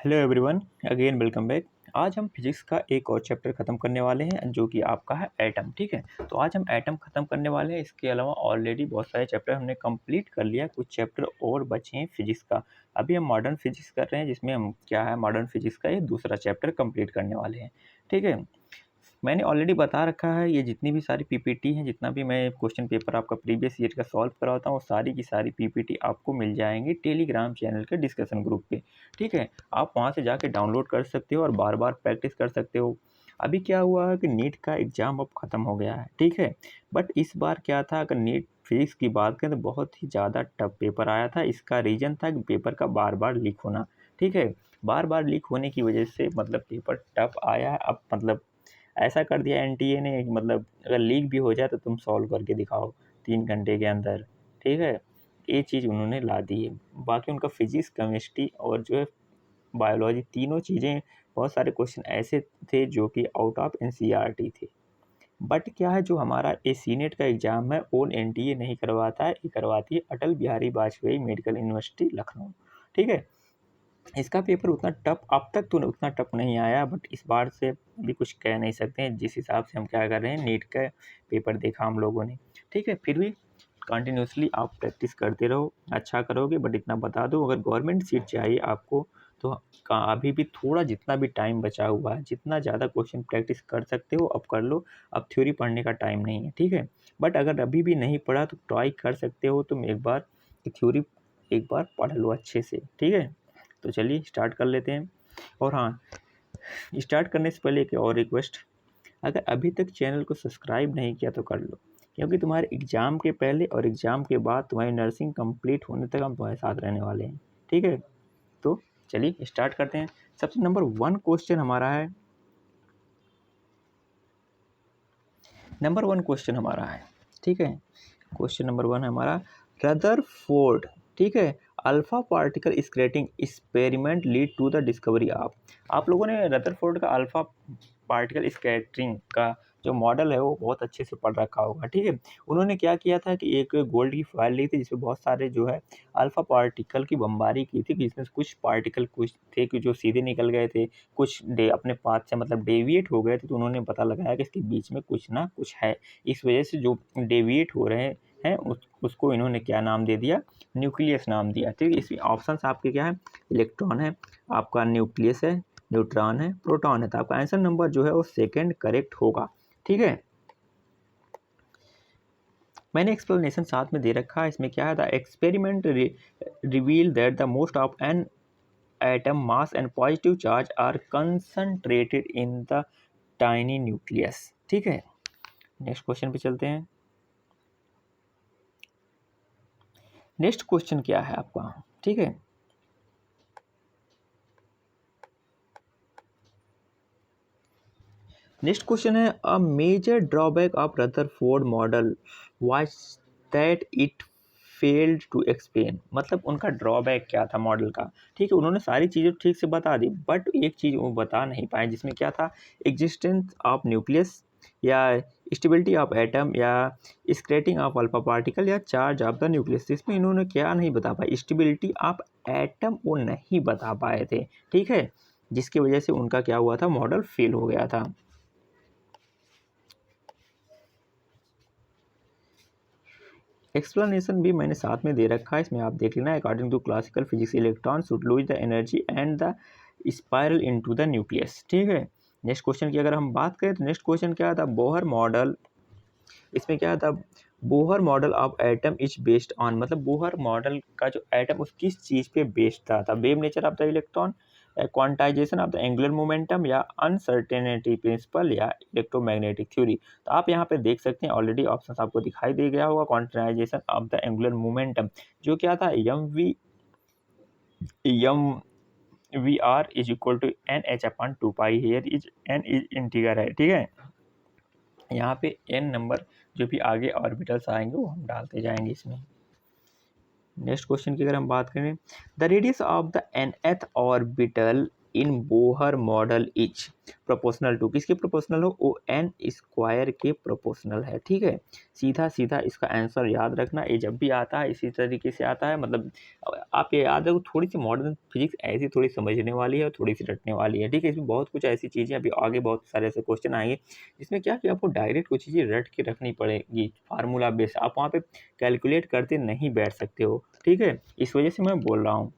Hello everyone, again welcome back. आज हम physics का एक और चैप्टर ख़त्म करने वाले हैं जो कि आपका है एटम। ठीक है, तो आज हम एटम ख़त्म करने वाले हैं। इसके अलावा ऑलरेडी बहुत सारे चैप्टर हमने कंप्लीट कर लिया, कुछ चैप्टर और बचे हैं फिजिक्स का। अभी हम मॉडर्न फिजिक्स कर रहे हैं, जिसमें हम क्या है मॉडर्न फिजिक्स का ये दूसरा चैप्टर कंप्लीट करने वाले हैं। ठीक है, मैंने ऑलरेडी बता रखा है, ये जितनी भी सारी पीपीटी हैं, जितना भी मैं क्वेश्चन पेपर आपका प्रीवियस ईयर का सॉल्व कराता हूँ, वो सारी की सारी पीपीटी आपको मिल जाएंगी टेलीग्राम चैनल के डिस्कशन ग्रुप पे। ठीक है, आप वहाँ से जाके डाउनलोड कर सकते हो और बार बार प्रैक्टिस कर सकते हो। अभी क्या हुआ है कि नीट का एग्ज़ाम अब ख़त्म हो गया है। ठीक है, बट इस बार क्या था, अगर नीट फिजिक्स की बात करें तो बहुत ही ज़्यादा टफ पेपर आया था। इसका रीज़न था कि पेपर का बार बार लीक होना। ठीक है, बार बार लीक होने की वजह से मतलब पेपर टफ आया है। अब मतलब ऐसा कर दिया एनटीए ने, मतलब अगर लीक भी हो जाए तो तुम सॉल्व करके दिखाओ 3 घंटे के अंदर। ठीक है, ये चीज़ उन्होंने ला दी है। बाकी उनका फिजिक्स, केमिस्ट्री और जो है बायोलॉजी, तीनों चीज़ें, बहुत सारे क्वेश्चन ऐसे थे जो कि आउट ऑफ एनसीईआरटी थे। बट क्या है, जो हमारा ये सीनेट का एग्ज़ाम है वो एनटीए नहीं करवाता है, ये करवाती है अटल बिहारी वाजपेयी मेडिकल यूनिवर्सिटी लखनऊ। ठीक है, इसका पेपर उतना टफ अब तक तो उतना टफ नहीं आया, बट इस बार से भी कुछ कह नहीं सकते हैं। जिस हिसाब से हम क्या कर रहे हैं, नीट का पेपर देखा हम लोगों ने। ठीक है, फिर भी कंटिन्यूसली आप प्रैक्टिस करते रहो, अच्छा करोगे। बट इतना बता दो, अगर गवर्नमेंट सीट चाहिए आपको तो अभी भी थोड़ा, जितना भी टाइम बचा हुआ है, जितना ज़्यादा क्वेश्चन प्रैक्टिस कर सकते हो अब कर लो। अब थ्योरी पढ़ने का टाइम नहीं है। ठीक है, बट अगर अभी भी नहीं पढ़ा तो ट्राई कर सकते हो तुम एक बार थ्योरी एक बार पढ़ लो अच्छे से। ठीक है, तो चलिए स्टार्ट कर लेते हैं। और हाँ, स्टार्ट करने से पहले एक और रिक्वेस्ट, अगर अभी तक चैनल को सब्सक्राइब नहीं किया तो कर लो, क्योंकि तुम्हारे एग्ज़ाम के पहले और एग्ज़ाम के बाद तुम्हारी नर्सिंग कंप्लीट होने तक हम तुम्हारे साथ रहने वाले हैं। ठीक है, तो चलिए स्टार्ट करते हैं। सबसे नंबर 1 क्वेश्चन हमारा है, ठीक है, क्वेश्चन नंबर 1 है हमारा, रदरफोर्ड। ठीक है, alpha particle scattering experiment lead to the discovery of. आप लोगों ने रदरफोर्ड का अल्फा पार्टिकल स्कैटरिंग का जो मॉडल है वो बहुत अच्छे से पढ़ रखा होगा। ठीक है, उन्होंने क्या किया था कि एक गोल्ड की फॉइल ली थी जिसमें बहुत सारे जो है अल्फा पार्टिकल की बमबारी की थी, जिसमें कुछ पार्टिकल कुछ थे कि जो सीधे निकल गए थे, कुछ अपने पाथ से मतलब डेविएट हो गए थे। तो उन्होंने पता लगाया कि इसके बीच में कुछ ना कुछ है। इस वजह से जो डेविएट हो रहे हैं उसको इन्होंने क्या नाम दे दिया, न्यूक्लियस नाम दिया। ठीक है, इसमें ऑप्शंस आपके क्या है, इलेक्ट्रॉन है, आपका न्यूक्लियस है, न्यूट्रॉन है, प्रोटॉन है। तो आपका आंसर नंबर जो है वो सेकंड करेक्ट होगा। ठीक है, मैंने एक्सप्लेनेशन साथ में दे रखा है। इसमें क्या है, the experiment reveal that the most of an atom mass and positive charge are concentrated in the tiny nucleus. ठीक है, नेक्स्ट क्वेश्चन पे चलते हैं। नेक्स्ट क्वेश्चन क्या है आपका, ठीक है, नेक्स्ट क्वेश्चन है, a major drawback of Rutherford model was that it failed to explain. मतलब उनका ड्रॉबैक क्या था मॉडल का। ठीक है, उन्होंने सारी चीज़ें ठीक से बता दी, बट एक चीज़ वो बता नहीं पाए, जिसमें क्या था, एग्जिस्टेंस ऑफ न्यूक्लियस, या स्टेबिलिटी ऑफ एटम, या स्क्रैटिंग ऑफ अल्फा पार्टिकल, या चार्ज ऑफ द न्यूक्लियस। इसमें इन्होंने क्या नहीं बता पाए, स्टेबिलिटी ऑफ एटम वो नहीं बता पाए थे। ठीक है, जिसकी वजह से उनका क्या हुआ था, मॉडल फेल हो गया था। एक्सप्लेनेशन भी मैंने साथ में दे रखा है, इसमें आप देख लेना। According to classical physics, electron should lose the energy and the spiral into the nucleus. ठीक है, नेक्स्ट क्वेश्चन की अगर हम बात करें तो नेक्स्ट क्वेश्चन क्या था, बोहर मॉडल। इसमें क्या था, Bohr model of atom is based on, मतलब बोहर मॉडल का जो एटम उस किस चीज़ पे बेस्ड था wave nature of the electron, quantization of the angular momentum, या अनसर्टेनिटी प्रिंसिपल, या इलेक्ट्रोमैग्नेटिक थ्योरी। तो आप यहाँ पे देख सकते हैं, ऑलरेडी ऑप्शन आपको दिखाई दे गया होगा। Quantisation of the angular momentum जो क्या था, M V R is equal to N H upon 2 pi, here is N is integer है। ठीक है, यहाँ पे एन नंबर जो भी आगे ऑर्बिटल्स आएंगे वो हम डालते जाएंगे इसमें। नेक्स्ट क्वेश्चन की अगर हम बात करें, the radius of the nth orbital in Bohr model is proportional to, किसके प्रोपोर्शनल हो, ओ एन स्क्वायर के प्रोपोर्शनल है। ठीक है, सीधा सीधा इसका आंसर याद रखना, ये जब भी आता है इसी तरीके से आता है। मतलब आप ये याद रखो, थोड़ी सी मॉडर्न फिजिक्स ऐसी थोड़ी समझने वाली है और थोड़ी सी रटने वाली है। ठीक है, इसमें बहुत कुछ ऐसी चीज़ें अभी आगे बहुत सारे ऐसे क्वेश्चन आएंगे जिसमें क्या कि आपको डायरेक्ट कुछ चीज़ें रट के रखनी पड़ेगी, फार्मूला बेस, आप वहाँ पे कैलकुलेट करते नहीं बैठ सकते हो। ठीक है, इस वजह से मैं बोल रहा हूँ।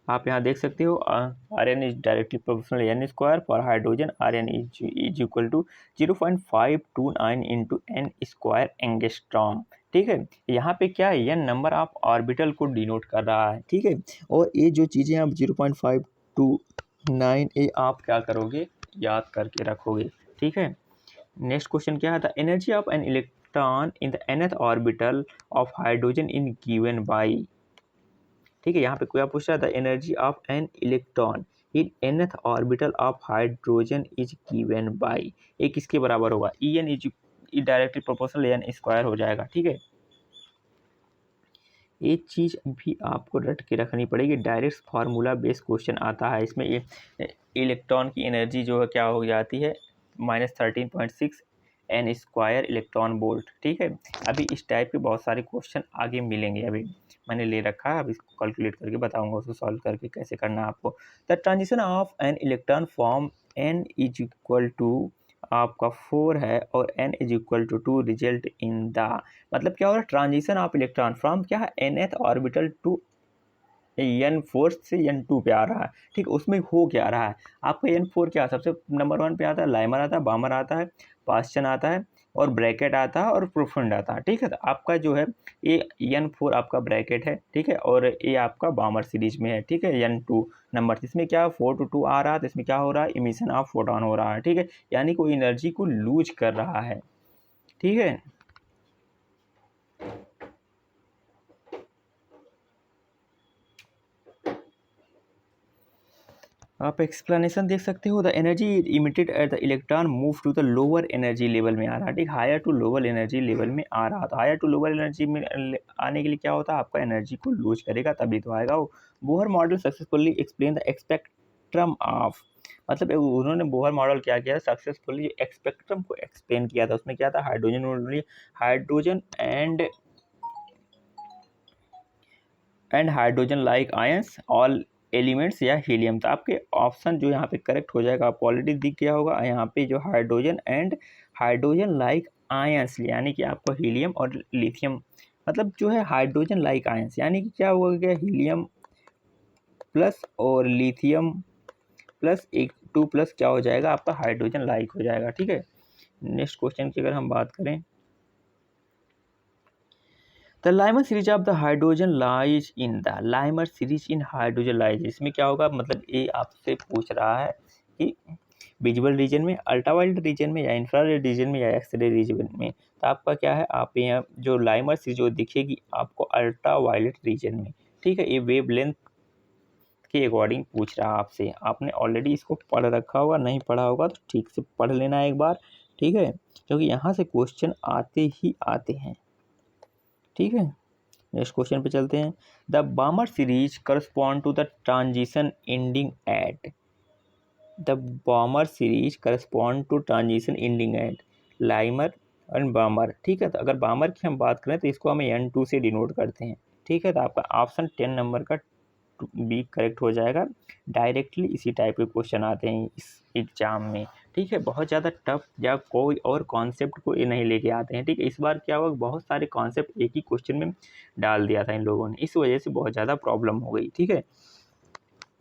आप यहाँ देख सकते हो R N is directly proportional N square for hydrogen, R N is equal to 0.529 into N square angstrom. ठीक है, यहाँ पे क्या है, एन नंबर ऑफ ऑर्बिटल को डिनोट कर रहा है। ठीक है, और ये जो चीज़ें आप 0.529 ये आप क्या करोगे, याद करके रखोगे। ठीक है, नेक्स्ट क्वेश्चन क्या है, the energy of an electron in the nth orbital of hydrogen in given by. ठीक है, यहाँ पे क्या पूछ रहा है, the energy of an electron in nth orbital of hydrogen is given by, ये किसके बराबर होगा, E N is directly proportional N square हो जाएगा। ठीक है, ये चीज़ भी आपको रट के रखनी पड़ेगी, डायरेक्ट फार्मूला बेस्ड क्वेश्चन आता है इसमें। ये इलेक्ट्रॉन की एनर्जी जो है क्या हो जाती है, -13.6 एन स्क्वायर इलेक्ट्रॉन वोल्ट। ठीक है, अभी इस टाइप के बहुत सारे क्वेश्चन आगे मिलेंगे, अभी मैंने ले रखा है, अब इसको कैलकुलेट करके बताऊंगा, उसको सॉल्व करके कैसे करना है आपको। The transition of an electron form N is equal to आपका 4 है और n is equal to 2 result in the, मतलब क्या हो रहा है, ट्रांजिशन ऑफ इलेक्ट्रॉन फ्रॉम क्या है nth ऑर्बिटल टू n4 से n2 पे आ रहा है। ठीक, उसमें हो क्या रहा है, आपका n4 क्या सबसे नंबर 1 पे आता है, लाइमर आता है, बामर आता है, पास्चन आता है और ब्रैकेट आता है और प्रोफुंड आता है। ठीक है, तो आपका जो है ये n4 आपका ब्रैकेट है। ठीक है, और ये आपका बामर सीरीज में है। ठीक है, n2 नंबर, इसमें क्या 4 to 2 आ रहा है, तो इसमें क्या हो रहा है, इमिशन ऑफ फोटोन हो रहा है। ठीक है, यानी कोई एनर्जी को लूज कर रहा है। ठीक है, आप एक्सप्लेनेशन देख सकते हो, the energy emitted at the electron move to the lower energy level में आ रहा है। ठीक, higher to lower energy level में आ रहा था, हायर टू लोअर एनर्जी में आने के लिए क्या होता है, आपका एनर्जी को लूज करेगा तभी तो आएगा वो। Bohr model successfully explain the spectrum of, मतलब उन्होंने बोहर मॉडल क्या किया, सक्सेसफुली स्पेक्ट्रम को एक्सप्लेन किया था। उसमें क्या था, hydrogen, hydrogen and hydrogen like ions all elements या हीलियम। तो आपके ऑप्शन जो यहाँ पे करेक्ट हो जाएगा, आपको ऑलरेडी दिख गया होगा यहाँ पे, जो hydrogen and hydrogen like ions, यानी कि आपको हीलियम और लिथियम, मतलब जो है हाइड्रोजन लाइक आयंस यानी कि क्या हो गया, हीलियम प्लस और लिथियम प्लस एक 2 प्लस क्या हो जाएगा, आपका हाइड्रोजन लाइक हो जाएगा। ठीक है, नेक्स्ट क्वेश्चन की अगर हम बात करें, the Lyman series of the hydrogen lies in the, Lyman series in hydrogen lies, इसमें क्या होगा, मतलब ये आपसे पूछ रहा है कि विजिबल रीजन में, अल्ट्रावायलेट रीजन में, या इंफ्रारेड रीजन में, या एक्सरे रीजन में। तो आपका क्या है, आप यहाँ जो लाइमर सीरीज जो दिखेगी आपको अल्ट्रावायलेट रीजन में। ठीक है, ये वेव लेंथ के अकॉर्डिंग पूछ रहा है आपसे, आपने ऑलरेडी इसको पढ़ रखा होगा, नहीं पढ़ा होगा तो ठीक से पढ़ लेना एक बार। ठीक है, क्योंकि यहाँ से क्वेश्चन आते ही आते हैं। ठीक है, नेक्स्ट क्वेश्चन पे चलते हैं, the Balmer series correspond to the transition ending at, the Balmer series correspond to transition ending at Lyman and Balmer. ठीक है, तो अगर बामर की हम बात करें तो इसको हम n2 से डिनोट करते हैं। ठीक है, तो आपका ऑप्शन 10 नंबर का बी करेक्ट हो जाएगा। डायरेक्टली इसी टाइप के क्वेश्चन आते हैं इस एग्जाम में। ठीक है, बहुत ज़्यादा टफ या कोई और कॉन्सेप्ट को ये नहीं लेके आते हैं। ठीक है, इस बार क्या हुआ, बहुत सारे कॉन्सेप्ट एक ही क्वेश्चन में डाल दिया था इन लोगों ने, इस वजह से बहुत ज़्यादा प्रॉब्लम हो गई। ठीक है,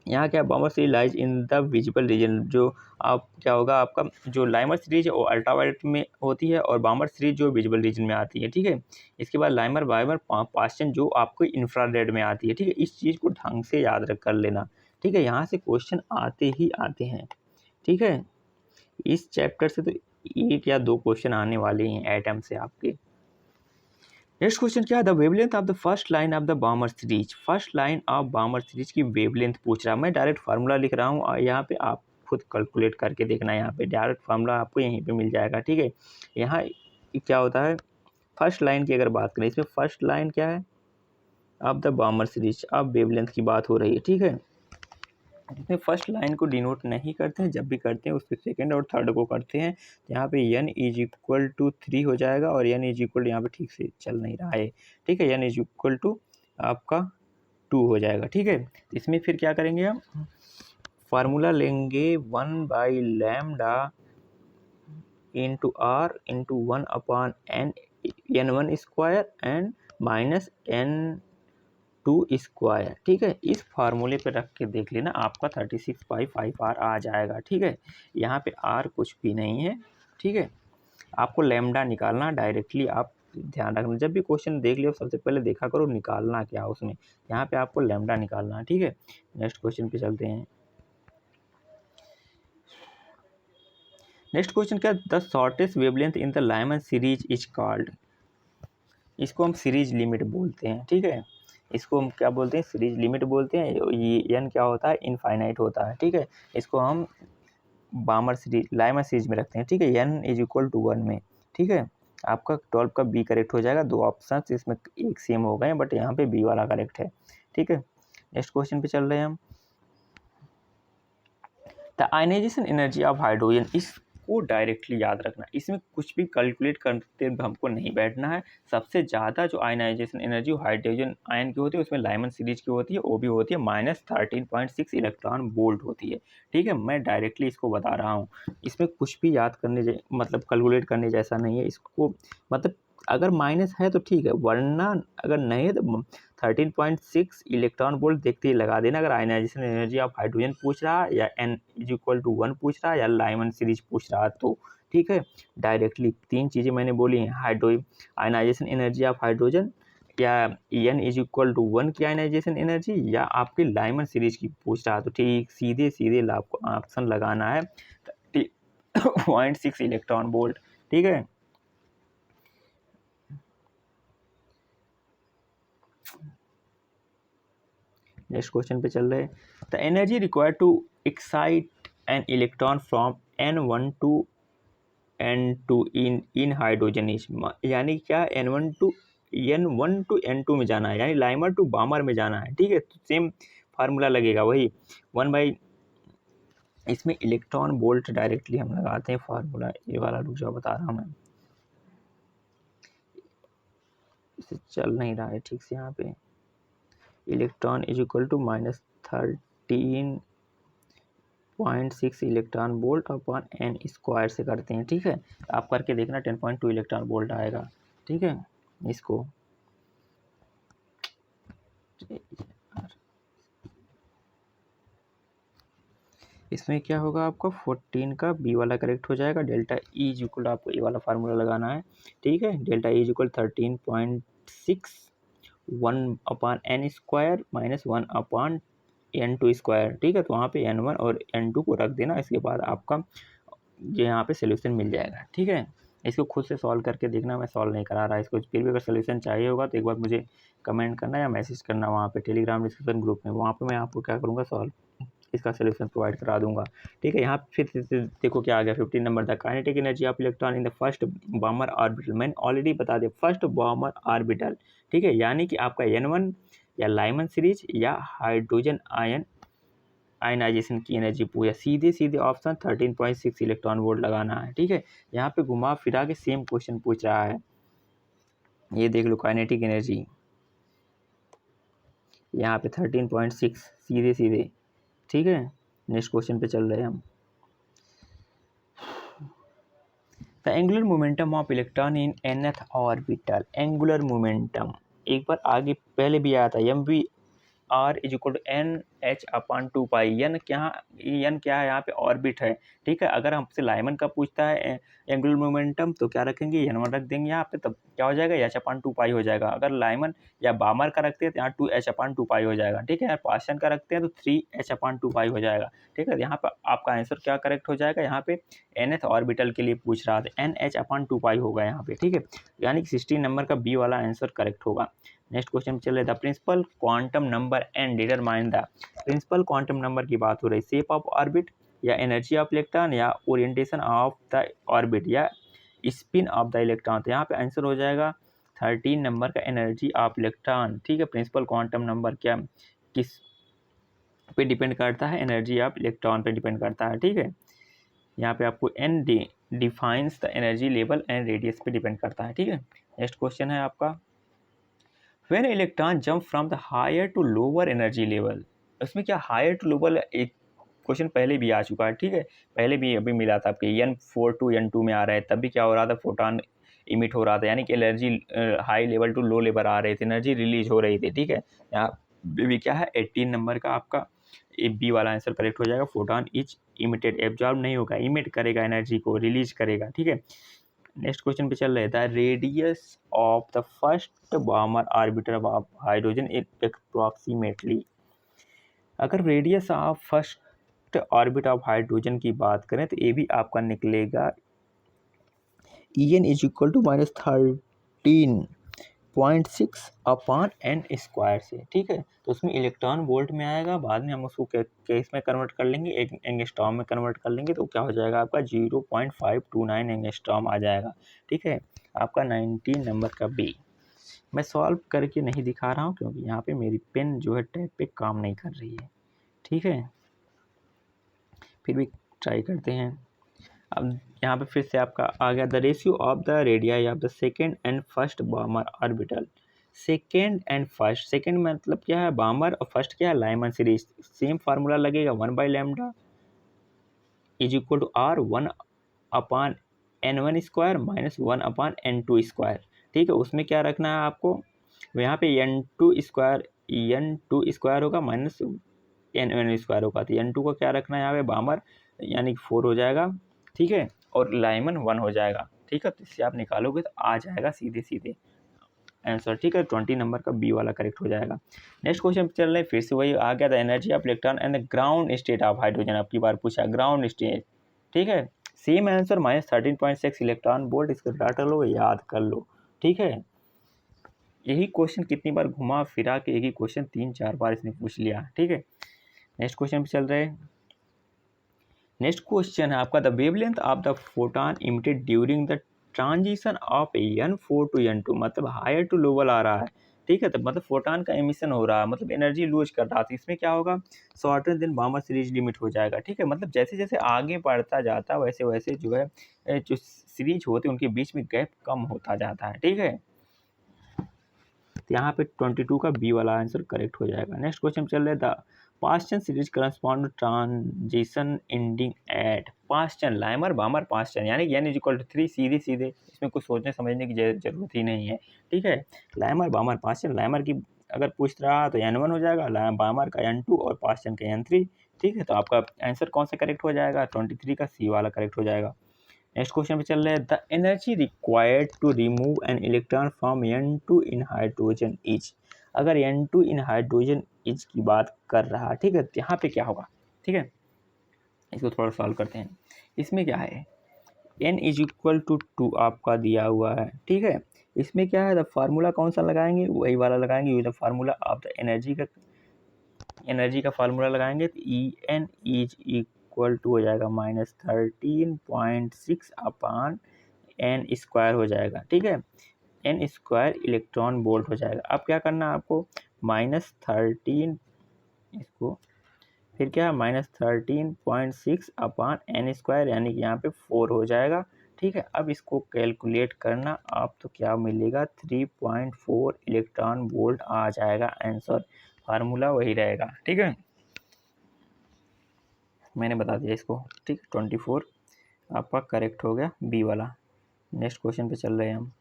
यहाँ क्या, बामर series lies in the visible region, जो आप क्या होगा, आपका जो लाइमर सीरीज है वो अल्ट्रावायलेट में होती है और बामर सीरीज जो विजिबल रीजन में आती है। ठीक है, इसके बाद लाइमर वाइमर पास्चन जो आपको इंफ्रारेड में आती है। ठीक है, इस चीज़ को ढंग से याद रख कर लेना। ठीक है, यहाँ से क्वेश्चन आते ही आते हैं। ठीक है, इस चैप्टर से तो 1 या 2 क्वेश्चन आने वाले हैं एटम से आपके। नेक्स्ट क्वेश्चन क्या है, the wavelength of the first line of the Balmer series, first line of बामर series की वेवलेंथ पूछ रहा है। मैं डायरेक्ट फार्मूला लिख रहा हूँ और यहाँ पे आप खुद कैलकुलेट करके देखना, यहाँ पे डायरेक्ट फार्मूला आपको यहीं पे मिल जाएगा। ठीक है, यहाँ क्या होता है, फर्स्ट लाइन की अगर बात करें, इसमें फर्स्ट लाइन क्या है, ऑफ द बार्मर सीरीज। अब वेवलेंथ की बात हो रही है, ठीक है। इसमें फर्स्ट लाइन को डिनोट नहीं करते हैं, जब भी करते हैं उसके सेकंड और थर्ड को करते हैं। तो यहाँ पे n इज इक्वल टू 3 हो जाएगा और n इज इक्वल, यहाँ पे ठीक से चल नहीं रहा है, ठीक है। n इज इक्वल टू आपका 2 हो जाएगा, ठीक है। इसमें फिर क्या करेंगे हम, फार्मूला लेंगे 1/λ into R into 1/n n1 square and minus n2 square, ठीक है। इस फार्मूले पे रख के देख लेना, आपका 36/5r आ जाएगा, ठीक है। यहाँ पे r कुछ भी नहीं है, ठीक है। आपको लैम्डा निकालना, डायरेक्टली आप ध्यान रखना, जब भी क्वेश्चन देख लियो सबसे पहले देखा करो निकालना क्या उसमें। यहाँ पे आपको लैम्डा निकालना है, ठीक है। नेक्स्ट क्वेश्चन पे चलते हैं। नेक्स्ट क्वेश्चन क्या, the shortest wavelength in the Lyman series is called. इसको हम सीरीज लिमिट बोलते हैं, ठीक है। इसको हम क्या बोलते हैं, सीरीज लिमिट बोलते हैं। ये n क्या होता है, इनफाइनाइट होता है, ठीक है। इसको हम बार्मर सीरीज, लाइमर सीरीज में रखते हैं, ठीक है। n इज इक्वल टू 1 में, ठीक है। आपका 12 का बी करेक्ट हो जाएगा। दो ऑप्शन इसमें एक सेम हो गए, बट यहाँ पे बी वाला करेक्ट है, ठीक है। नेक्स्ट क्वेश्चन पे चल रहे हैं हम। The ionisation energy of hydrogen, इसको डायरेक्टली याद रखना, इसमें कुछ भी कैलकुलेट करते हमको नहीं बैठना है। सबसे ज़्यादा जो आयनाइजेशन एनर्जी हाइड्रोजन आयन की होती है उसमें लाइमन सीरीज की होती है, वो भी होती है -13.6 इलेक्ट्रॉन वोल्ट होती है, ठीक है। मैं डायरेक्टली इसको बता रहा हूँ, इसमें कुछ भी याद करने मतलब कैलकुलेट करने जैसा नहीं है इसको, मतलब अगर माइनस है तो ठीक है, वरना अगर नहीं है तो 13.6 इलेक्ट्रॉन वोल्ट देखते ही लगा देना। अगर आयनाइजेशन एनर्जी ऑफ हाइड्रोजन पूछ रहा है या n इज इक्वल टू 1 पूछ रहा है या लाइमन सीरीज पूछ रहा है तो ठीक है। डायरेक्टली तीन चीज़ें मैंने बोली हैं, आयनाइजेशन एनर्जी ऑफ हाइड्रोजन, या n इज इक्वल टू 1 की आयनाइजेशन एनर्जी, या आपकी लाइमन सीरीज की पूछ रहा है तो ठीक सीधे सीधे आपको ऑप्शन लगाना है 0.6 इलेक्ट्रॉन वोल्ट, ठीक है। नेक्स्ट क्वेश्चन पे चल रहे हैं। The energy required to excite an electron from n1 to n2 in hydrogen is, यानी क्या n1 टू n2 में जाना है, यानी लाइमर टू बार्मर में जाना है, ठीक है। तो सेम फार्मूला लगेगा वही 1/, इसमें इलेक्ट्रॉन वोल्ट डायरेक्टली हम लगाते हैं फार्मूला, ये वाला रुक जाओ बता रहा हूँ मैं, इसे चल नहीं रहा है ठीक से। यहाँ पे electron is equal to -13.6 electron volt upon n square से करते हैं, ठीक है। आप करके देखना 10.2 इलेक्ट्रॉन वोल्ट आएगा, ठीक है। इसको इसमें क्या होगा, आपका 14 का बी वाला करेक्ट हो जाएगा। डेल्टा ई इज इक्वल, आपको ये वाला फार्मूला लगाना है, ठीक है। Delta E is equal 13.6 1 upon n square minus 1 upon n2 square, ठीक है। तो वहाँ पे n1 और n2 को रख देना, इसके बाद आपका ये यहाँ पे सोल्यूशन मिल जाएगा, ठीक है। इसको खुद से सॉल्व करके देखना, मैं सॉल्व नहीं करा रहा इसको। फिर भी अगर सोल्यूशन चाहिए होगा तो एक बार मुझे कमेंट करना या मैसेज करना वहाँ पे टेलीग्राम डिस्क्रिप्शन ग्रुप में, वहाँ पे मैं आपको क्या करूँगा, सॉल्व इसका सोल्यूशन प्रोवाइड करा दूंगा, ठीक है। यहाँ फिर से देखो क्या आ गया 15 number, the kinetic energy of electron in the first Barmer orbital. मैंने ऑलरेडी बता दिया फर्स्ट बार्मर ऑर्बिटल, ठीक है। यानी कि आपका n1 या लाइमन सीरीज या हाइड्रोजन आयन आयनाइजेशन की एनर्जी पूछा, सीधे सीधे ऑप्शन 13.6 इलेक्ट्रॉन वोल्ट लगाना है, ठीक है। यहाँ पे घुमा फिरा के सेम क्वेश्चन पूछ रहा है, ये देख लो काइनेटिक एनर्जी, यहाँ पे 13.6 सीधे सीधे, ठीक है। नेक्स्ट क्वेश्चन पे चल रहे हैं हम। The angular momentum of electron in nth orbital, angular momentum एक बार आगे पहले भी आया था, mv r is equal to N H upon 2 pi. n क्या है, यहाँ पे ऑर्बिट है, ठीक है। अगर हमसे लाइमन का पूछता है एंगुलर मोमेंटम तो क्या रखेंगे, n1 रख देंगे यहाँ पे, तब क्या हो जाएगा, h अपॉन 2 पाई हो जाएगा। अगर लाइमन या बामर का रखते हैं तो यहाँ 2h अपॉन 2 पाई हो जाएगा, ठीक है। पास्टन का रखते हैं तो 3h अपॉन 2 पाई हो जाएगा, ठीक है। यहाँ पर आपका आंसर क्या करेक्ट हो जाएगा, यहाँ पे nth ऑर्बिटल के लिए पूछ रहा था, nh अपॉन 2 पाई होगा यहाँ पे, ठीक है। यानी कि 16 नंबर का बी वाला आंसर करेक्ट होगा। नेक्स्ट क्वेश्चन चल रहा है, the principal quantum number n determine the, principal quantum number की बात हो रही, शेप ऑफ ऑर्बिट या एनर्जी ऑफ इलेक्ट्रॉन या ओरिएंटेशन ऑफ द ऑर्बिट या स्पिन ऑफ द इलेक्ट्रॉन। तो यहाँ पे आंसर हो जाएगा 13 नंबर का एनर्जी ऑफ इलेक्ट्रॉन, ठीक है, प्रिंसिपल क्वांटम नंबर क्या किस पे डिपेंड करता है, एनर्जी ऑफ इलेक्ट्रॉन पे डिपेंड करता है, ठीक है। यहाँ पे आपको n defines the energy level and radius पे डिपेंड करता है, ठीक है। नेक्स्ट क्वेश्चन है आपका, when electron jump from the higher to lower energy level, उसमें क्या हायर टू लोअर, एक क्वेश्चन पहले भी आ चुका है, ठीक है, पहले भी अभी मिला था आपके N4 टू N2 में आ रहा है, तब भी क्या हो रहा था, फोटोन इमिट हो रहा था, यानी कि energy high level to low level आ रहे थे, एनर्जी रिलीज हो रही थी, ठीक है। यहाँ भी क्या है 18 नंबर का आपका ए बी वाला आंसर करेक्ट हो जाएगा। फोटोन इज इमिटेड, एब्जॉर्ब नहीं होगा, इमिट करेगा, एनर्जी को रिलीज करेगा, ठीक है। नेक्स्ट क्वेश्चन पे चल रहा है, the radius of the first Balmer orbiter of hydrogen approximately. अगर radius of first orbit of hydrogen की बात करें तो ये भी आपका निकलेगा En is equal to -13.6 upon n square से, ठीक है। तो उसमें इलेक्ट्रॉन वोल्ट में आएगा, बाद में हम उसको केस में कन्वर्ट कर लेंगे, एक एंगस्ट्रॉम में कन्वर्ट कर लेंगे, तो क्या हो जाएगा आपका 0.529 एंगस्ट्रॉम आ जाएगा, ठीक है। आपका 19 नंबर का बी। मैं सॉल्व करके नहीं दिखा रहा हूँ क्योंकि यहाँ पे मेरी पेन जो है टैब पे काम नहीं कर रही है, ठीक है, फिर भी ट्राई करते हैं। अब यहाँ पे फिर से आपका आ गया, the ratio of the radii of the second and first Barmer orbital. Second and first, second मतलब क्या है बार्मर और फर्स्ट क्या है लाइमन सीरीज, सेम फार्मूला लगेगा 1/λ is equal to R 1/n1 square minus 1/n2 square, ठीक है। उसमें क्या रखना है आपको, यहाँ पे n2 स्क्वायर होगा माइनस n1 स्क्वायर होगा, तो n2 को क्या रखना है यहाँ पे बार्मर, यानी 4 हो जाएगा, ठीक है, और लाइमन 1 हो जाएगा, ठीक है। तो इससे आप निकालोगे तो आ जाएगा सीधे सीधे आंसर, ठीक है। 20 नंबर का बी वाला करेक्ट हो जाएगा। नेक्स्ट क्वेश्चन चल रहे हैं, फिर से वही आ गया, the energy of electron and the ground state of hydrogen, आपकी बार पूछा ग्राउंड स्टेट, ठीक है। सेम आंसर -13.6 इलेक्ट्रॉन वोल्ट, इसको डाटा लो, याद कर लो, ठीक है। यही क्वेश्चन कितनी बार घुमा फिरा के एक ही क्वेश्चन 3-4 बार इसने पूछ लिया, ठीक है। नेक्स्ट क्वेश्चन पे चल रहे हैं। नेक्स्ट क्वेश्चन है आपका, the wavelength of the photon emitted during the transition of N4 to N2, मतलब हायर टू लोअर आ रहा है, ठीक है। तो मतलब फोटोन का एमिशन हो रहा है, मतलब एनर्जी लूज कर रहा था, इसमें क्या होगा shorter than Barmer series limit हो जाएगा, ठीक है। मतलब जैसे जैसे आगे बढ़ता जाता वैसे वैसे जो है जो सीरीज होते हैं उनके बीच में गैप कम होता जाता है, ठीक है। तो यहाँ पे 22 का बी वाला आंसर करेक्ट हो जाएगा। नेक्स्ट क्वेश्चन चल रहा है, the Paschen series correspond transition ending at Paschen Lyman Balmer Paschen, यानी n इज इक्वल टू 3, सीधे सीधे, इसमें कुछ सोचने समझने की जरूरत ही नहीं है, ठीक है। लाइमर बामर पास्चन, लाइमर की अगर पूछ रहा तो n1 हो जाएगा, बामर का n2 और पास्चन का n3, ठीक है। तो आपका आंसर कौन सा करेक्ट हो जाएगा, 23 का सी वाला करेक्ट हो जाएगा। नेक्स्ट क्वेश्चन पे चल रहे हैं, the energy required to remove an electron from N2 in hydrogen is. अगर N2 इन हाइड्रोजन इज की बात कर रहा है, ठीक है, तो यहाँ पे क्या होगा, ठीक है, इसको थोड़ा सॉल्व करते हैं। इसमें क्या है n इज इक्वल टू 2 आपका दिया हुआ है, ठीक है। इसमें क्या है, द फार्मूला कौन सा लगाएंगे, वही वाला लगाएंगे, use the formula of the energy का फार्मूला लगाएंगे, तो En इज इक्वल टू हो जाएगा -13.6 अपॉन n स्क्वायर हो जाएगा, ठीक है। n स्क्वायर इलेक्ट्रॉन वोल्ट हो जाएगा। अब क्या करना है आपको, -13 इसको फिर क्या -13.6 अपॉन n स्क्वायर, यानी कि यहाँ पे 4 हो जाएगा, ठीक है। अब इसको कैलकुलेट करना आप तो क्या मिलेगा 3.4 इलेक्ट्रॉन वोल्ट आ जाएगा आंसर, फार्मूला वही रहेगा, ठीक है, मैंने बता दिया इसको, ठीक। 24 आपका करेक्ट हो गया बी वाला। नेक्स्ट क्वेश्चन पे चल रहे हैं हम,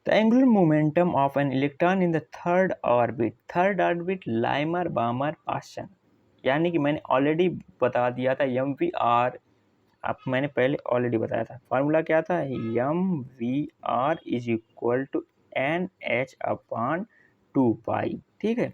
the angular momentum of an electron in the third orbit Lyman Balmer Paschen, यानी कि मैंने ऑलरेडी बता दिया था MVR, आप मैंने पहले ऑलरेडी बताया था, फार्मूला क्या था MVR is equal to NH upon 2 pi, ठीक है।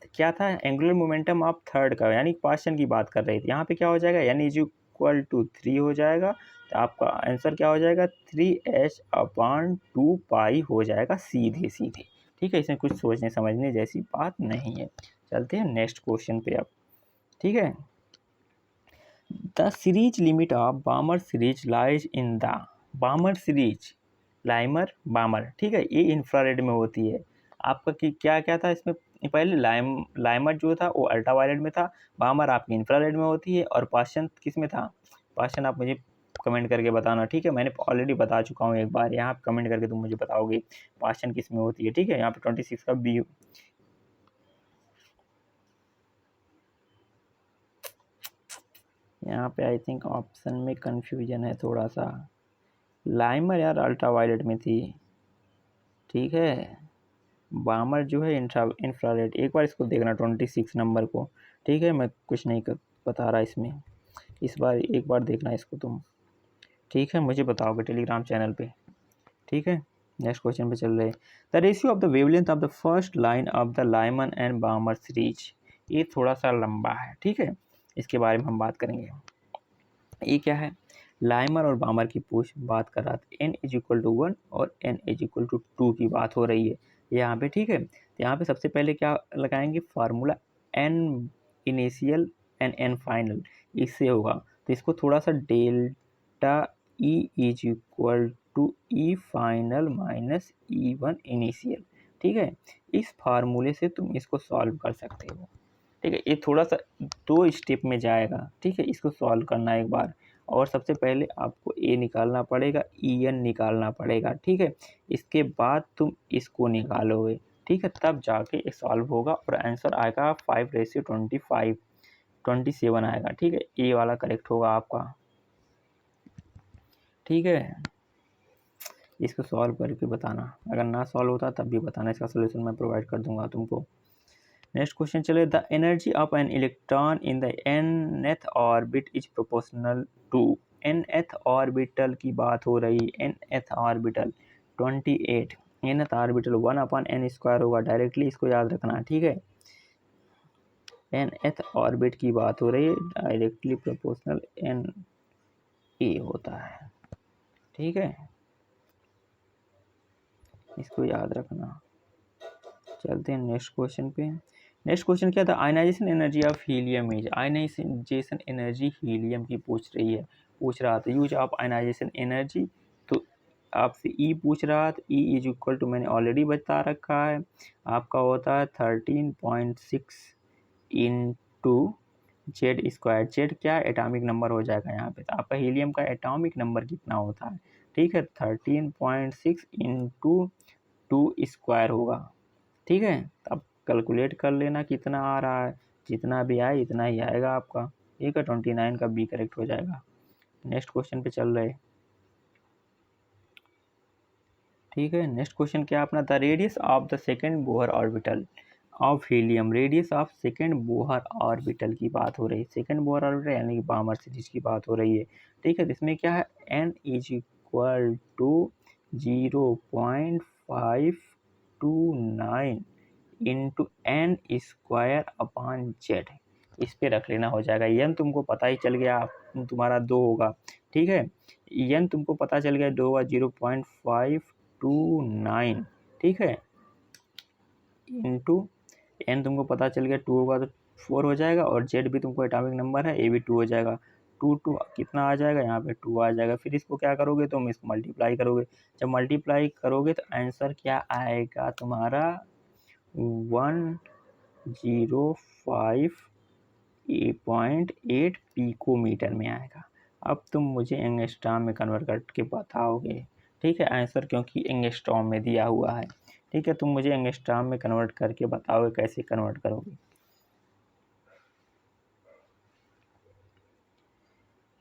तो क्या था एंगुलर मोमेंटम ऑफ थर्ड का, यानी पास्चन की बात कर रही थी, यहाँ पे क्या हो जाएगा n इज इक्वल टू 3 हो जाएगा, तो आपका आंसर क्या हो जाएगा 3H अपॉन 2 पाई हो जाएगा सीधे सीधे, ठीक है। इसमें कुछ सोचने समझने जैसी बात नहीं है। चलते हैं नेक्स्ट क्वेश्चन पे अब, ठीक है। The series limit of Balmer series lies in the Balmer series, Lyman Balmer, ठीक है, ये इंफ्रारेड में होती है। आपका कि क्या क्या था इसमें, पहले लाइमर जो था वो अल्ट्रावायलेट में था, बामर आपकी इंफ्रारेड में होती है, और पाशन किस में था, पाशन आप मुझे कमेंट करके बताना, ठीक है। मैंने ऑलरेडी बता चुका हूँ एक बार, यहाँ कमेंट करके तुम मुझे बताओगे पाशन किस में होती है, ठीक है। यहाँ पे 26 का बी, यहाँ पे आई थिंक ऑप्शन में कंफ्यूजन है थोड़ा सा। लाइमर यार अल्ट्रावायलेट में थी, ठीक है। बामर जो है इंफ्रारेड, एक बार इसको देखना 26 नंबर को, ठीक है। मैं कुछ नहीं बता रहा इसमें, इस बार एक बार देखना इसको तुम, ठीक है। मुझे बताओगे टेलीग्राम चैनल पे, ठीक है। नेक्स्ट क्वेश्चन पे चल रहे, the ratio of the wavelength of the first line of the Lyman and बामर series. ये थोड़ा सा लंबा है, ठीक है, इसके बारे में हम बात करेंगे। ये क्या है, लाइमर और बामर की पूछ बात कर रहा था, n इज इक्वल टू 1 और n इज इक्वल टू 2 की बात हो रही है यहाँ पे, ठीक है। तो यहाँ पे सबसे पहले क्या लगाएंगे, formula n initial and n final, इससे होगा। तो इसको थोड़ा सा delta E is equal to e final minus E1 initial, ठीक है। इस फार्मूले से तुम इसको सॉल्व कर सकते हो, ठीक है। ये थोड़ा सा 2 स्टेप में जाएगा, ठीक है। इसको सॉल्व करना एक बार, और सबसे पहले आपको ए निकालना पड़ेगा, EN निकालना पड़ेगा, ठीक है। इसके बाद तुम इसको निकालोगे, ठीक है, तब जाके ये सॉल्व होगा और आंसर आएगा 5:25 27 आएगा, ठीक है। ए वाला करेक्ट होगा आपका, ठीक है। इसको सॉल्व करके बताना, अगर ना सॉल्व होता तब भी बताना, इसका सोल्यूशन मैं प्रोवाइड कर दूंगा तुमको। नेक्स्ट क्वेश्चन चले, the energy of an electron in the nth orbit is proportional to. nth orbital की बात हो रही, nth orbital 28, nth orbital 1/n² होगा, डायरेक्टली इसको याद रखना, ठीक है। nth ऑर्बिट की बात हो रही है, डायरेक्टली प्रोपोर्शनल n a होता है, ठीक है, इसको याद रखना। चलते हैं नेक्स्ट क्वेश्चन पे। नेक्स्ट क्वेश्चन क्या था, ionization energy of helium is, ionization energy helium की पूछ रहा था, यूज ऑफ आयनाइजेशन एनर्जी। तो आपसे ई पूछ रहा था, ई इज इक्वल टू मैंने ऑलरेडी बता रखा है, आपका होता है 13.6 इंटू Z²। जेड क्या है, एटॉमिक नंबर हो जाएगा यहाँ पे। तो आपका हीलियम का एटॉमिक नंबर कितना होता है, ठीक है, 13.6 इंटू 2² होगा, ठीक है। अब कैलकुलेट कर लेना कितना आ रहा है, जितना भी आए इतना ही आएगा आपका, ठीक है। 29 का बी करेक्ट हो जाएगा। नेक्स्ट क्वेश्चन पे चल रहे, ठीक है। नेक्स्ट क्वेश्चन क्या अपना, the radius of the second Bohr orbital of helium, radius of second Bohr orbital की बात हो रही है, सेकेंड बोहर ऑर्बिटल यानी कि बामर सीरीज की बात हो रही है, ठीक है। इसमें क्या है, n is equal to 0.529 into n² इस पे रख लेना, हो जाएगा। n तुमको पता ही चल गया, तुम्हारा 2 होगा, ठीक है। n तुमको पता चल गया 2 होगा, 0.529, ठीक है, इंटू n तुमको पता चल गया 2 होगा तो 4 हो जाएगा, और z भी तुमको एटॉमिक नंबर है, ए भी 2 हो जाएगा। 2 कितना आ जाएगा, यहाँ पे 2 आ जाएगा। फिर इसको क्या करोगे, तुम इसको मल्टीप्लाई करोगे, जब मल्टीप्लाई करोगे तो आंसर क्या आएगा तुम्हारा 105.8 पिकोमीटर में आएगा। अब तुम मुझे एंगस्ट्रॉम में कन्वर्ट करके बताओगे, ठीक है, आंसर क्योंकि एंगस्ट्रॉम में दिया हुआ है, ठीक है। तुम मुझे एंगस्ट्रॉम में कन्वर्ट करके बताओगे कैसे कन्वर्ट करोगे।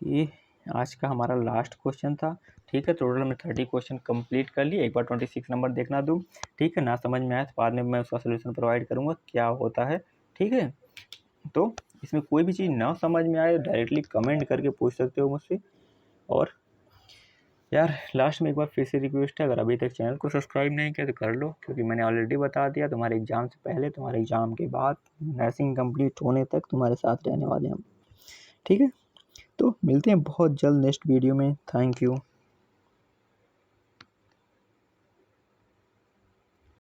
ये आज का हमारा लास्ट क्वेश्चन था, ठीक है। टोटल हमने 30 क्वेश्चन कंप्लीट कर लिए, एक बार 26 नंबर देखना दूँ, ठीक है। ना समझ में आया तो बाद में मैं उसका सोल्यूशन प्रोवाइड करूँगा क्या होता है, ठीक है। तो इसमें कोई भी चीज़ ना समझ में आए डायरेक्टली कमेंट करके पूछ सकते हो मुझसे। और यार लास्ट में एक बार फिर से रिक्वेस्ट है, अगर अभी तक चैनल को सब्सक्राइब नहीं किया तो कर लो, क्योंकि मैंने ऑलरेडी बता दिया, तुम्हारे एग्ज़ाम से पहले, तुम्हारे एग्ज़ाम के बाद, नर्सिंग कंप्लीट होने तक तुम्हारे साथ रहने वाले हम, ठीक है। तो मिलते हैं बहुत जल्द नेक्स्ट वीडियो में। Thank you.